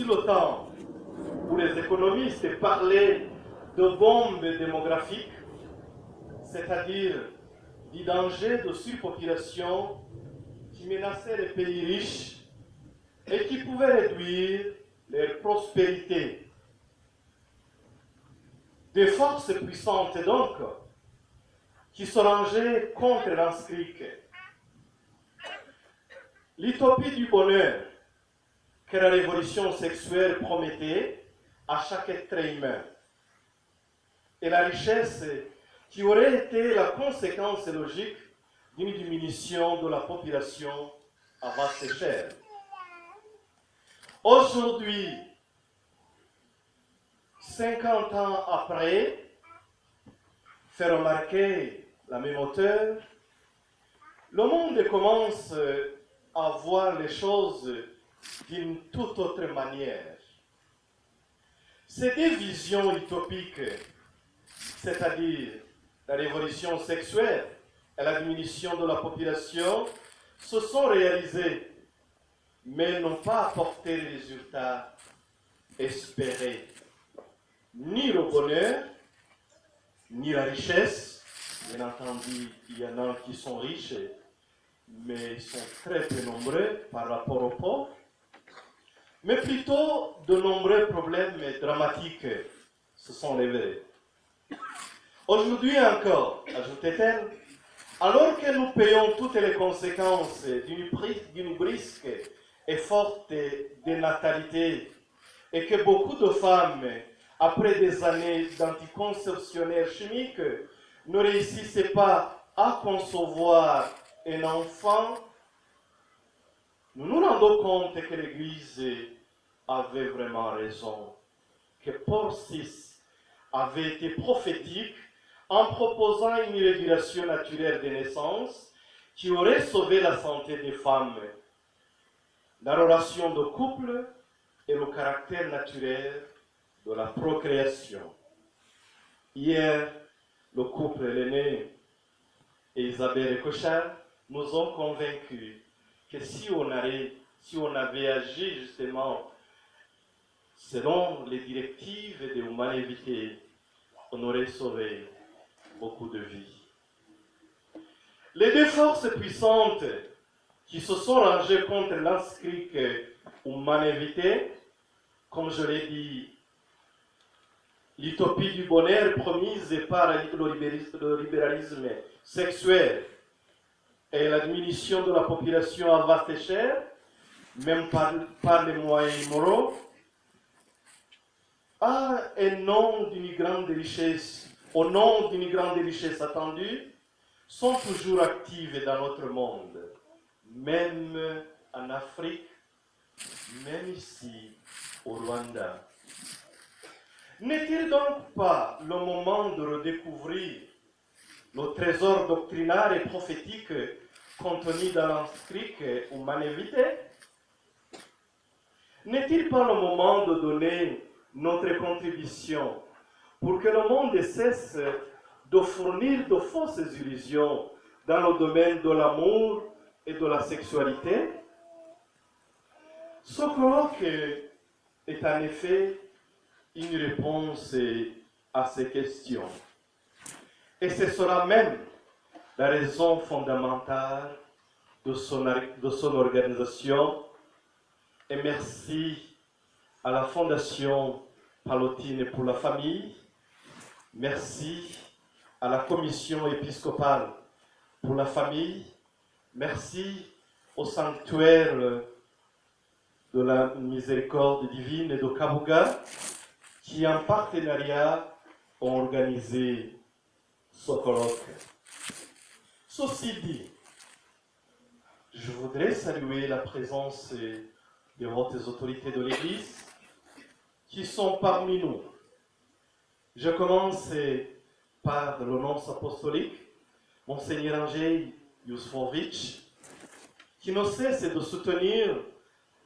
fut le temps où les économistes parlaient de bombes démographiques, c'est-à-dire du danger de surpopulation qui menaçait les pays riches et qui pouvait réduire leur prospérité. Des forces puissantes donc qui se rangeaient contre l'Anskrik. L'utopie du bonheur que la révolution sexuelle promettait à chaque être humain et la richesse qui aurait été la conséquence logique d'une diminution de la population à vaste échelle. Aujourd'hui, 50 ans après, fait remarquer la même auteure, le monde commence à voir les choses d'une toute autre manière. Ces deux visions utopiques, c'est-à-dire la révolution sexuelle et la diminution de la population, se sont réalisées, mais n'ont pas apporté les résultats espérés. Ni le bonheur, ni la richesse. Bien entendu, il y en a qui sont riches, mais ils sont très peu nombreux par rapport aux pauvres. Mais plutôt, de nombreux problèmes dramatiques se sont levés. Aujourd'hui encore, ajoutait-elle, alors que nous payons toutes les conséquences d'une brusque et forte dénatalité, et que beaucoup de femmes, après des années d'anticonceptionnaires chimiques, ne réussissaient pas à concevoir un enfant, nous nous rendons compte que l'Église avait vraiment raison, que Paul VI avait été prophétique en proposant une régulation naturelle des naissances qui aurait sauvé la santé des femmes, la relation de couple et le caractère naturel de la procréation. Hier, le couple René et Isabelle Cochard nous ont convaincus que si on avait agi justement selon les directives de l'humanité, on aurait sauvé beaucoup de vies. Les deux forces puissantes qui se sont rangées contre l'Anskrik humanité, comme je l'ai dit, l'utopie du bonheur promise par le libéralisme sexuel et la diminution de la population à vaste échelle, même par les moyens moraux, au nom d'une grande richesse attendue, sont toujours actives dans notre monde, même en Afrique, même ici au Rwanda. N'est-il donc pas le moment de redécouvrir le trésor doctrinaire et prophétique contenu dans l'Anskrik humanité? N'est-il pas le moment de donner notre contribution pour que le monde cesse de fournir de fausses illusions dans le domaine de l'amour et de la sexualité? Ce colloque est en effet une réponse à ces questions. Et ce sera même la raison fondamentale de son organisation. Et merci à la Fondation Pallottine pour la famille. Merci à la Commission épiscopale pour la famille. Merci au sanctuaire de la miséricorde divine de Kabuga, qui en partenariat ont organisé ce colloque. Ceci dit, je voudrais saluer la présence des hautes autorités de l'Église qui sont parmi nous. Je commence par le nonce apostolique, Monseigneur Andrzej Józefowicz, qui ne cesse de soutenir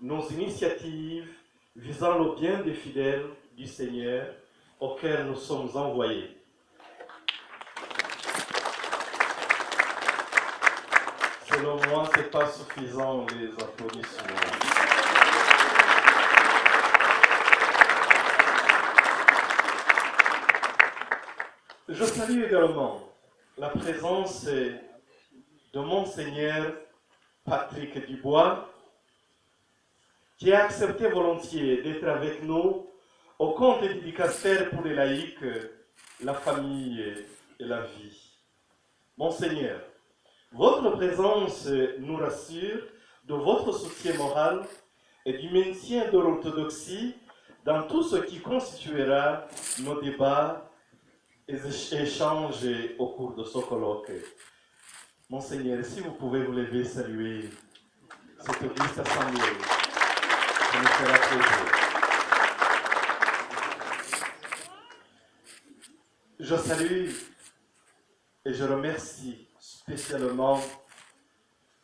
nos initiatives visant le bien des fidèles du Seigneur auxquels nous sommes envoyés. Selon moi, ce n'est pas suffisant les applaudissements. Je salue également la présence de Monseigneur Patrick Dubois, qui a accepté volontiers d'être avec nous au compte du dicastère pour les laïcs, la famille et la vie. Monseigneur, votre présence nous rassure de votre soutien moral et du maintien de l'orthodoxie dans tout ce qui constituera nos débats et échanges au cours de ce colloque. Monseigneur, si vous pouvez vous lever et saluer cette auguste assemblée, ça nous fera plaisir. Je salue et je remercie spécialement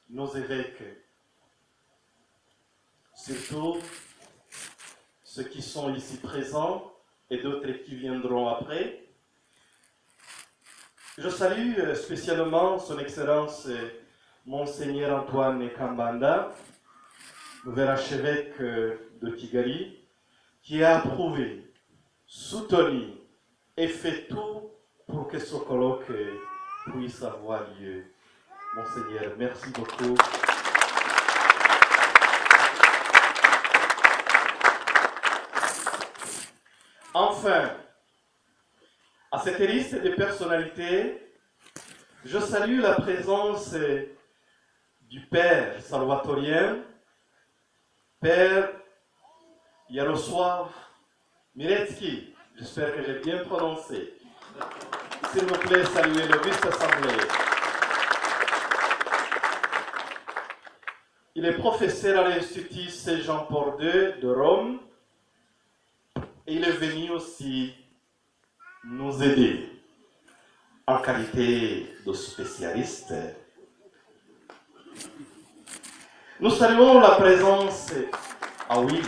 nos évêques, surtout ceux qui sont ici présents et d'autres qui viendront après. Je salue spécialement son Excellence Monseigneur Antoine Kambanda, nouvel archevêque de Kigali, qui a approuvé, soutenu et fait tout pour que ce colloque puisse avoir lieu. Monseigneur, merci beaucoup. Enfin, à cette liste de personnalités, je salue la présence du Père salvatorien, Père Jarosław Mirecki. J'espère que j'ai bien prononcé. S'il vous plaît, saluez l'auguste assemblée. Il est professeur à l'Institut Saint-Jean-Paul II de Rome et il est venu aussi nous aider en qualité de spécialiste. Nous saluons la présence. Ah oui.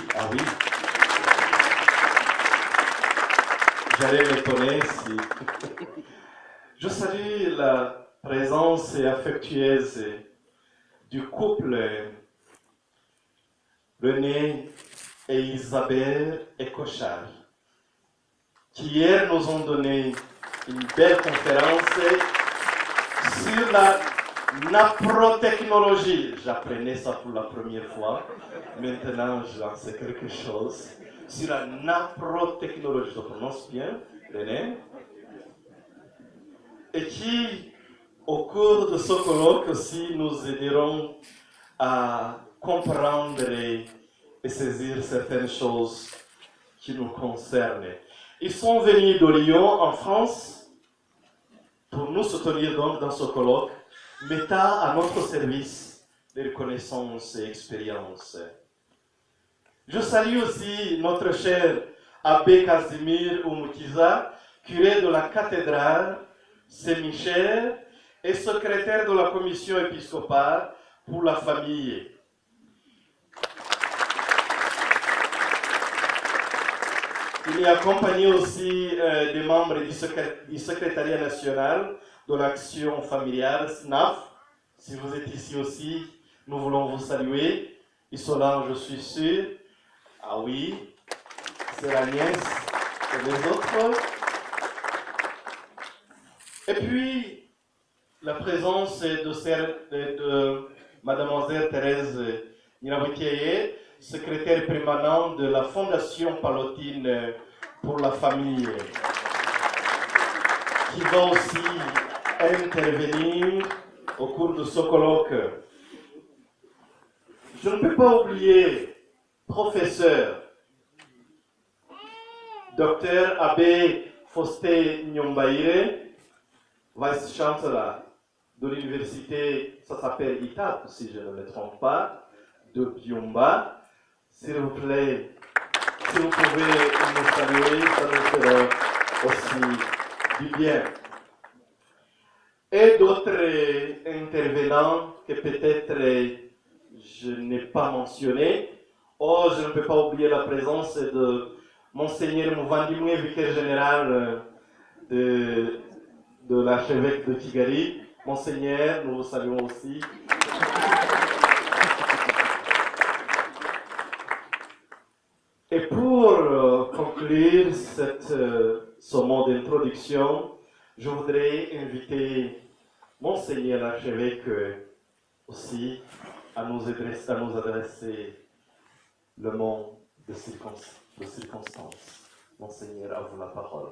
J'allais m'étonner si. Je salue la présence affectueuse du couple René et Isabelle Ecochard, qui hier nous ont donné une belle conférence sur la naprotechnologie. J'apprenais ça pour la première fois. Maintenant, j'en sais quelque chose. Sur la naprotechnologie, je prononce bien, René. Et qui, au cours de ce colloque aussi, nous aideront à comprendre et saisir certaines choses qui nous concernent. Ils sont venus de Lyon, en France, pour nous soutenir donc dans ce colloque, mettant à notre service les connaissances et expériences. Je salue aussi notre cher abbé Casimir Umukiza, curé de la cathédrale Saint-Michel et secrétaire de la commission épiscopale pour la famille. Il est accompagné aussi des membres du secrétariat national de l'action familiale, SNAF. Si vous êtes ici aussi, nous voulons vous saluer. Ils sont là, je suis sûr. Ah oui, c'est la nièce et les autres. Et puis, la présence de Mademoiselle Thérèse Nyirabukieye, secrétaire permanent de la Fondation Pallottine pour la famille, qui va aussi intervenir au cours de ce colloque. Je ne peux pas oublier professeur, docteur Abbé Faustin Nyombaire, vice-chancellor de l'université, ça s'appelle ITAP, si je ne me trompe pas, de Byumba. S'il vous plaît, si vous pouvez nous saluer, ça nous fera aussi du bien. Et d'autres intervenants que peut-être je n'ai pas mentionnés. Oh, je ne peux pas oublier la présence de Monseigneur Mouvandimoué, vicaire général de l'archevêque de Kigali. Monseigneur, nous vous saluons aussi. Et pour conclure ce mot d'introduction, Je voudrais inviter Monseigneur l'archevêque aussi à nous adresser le mot de circonstance. Monseigneur, à vous la parole.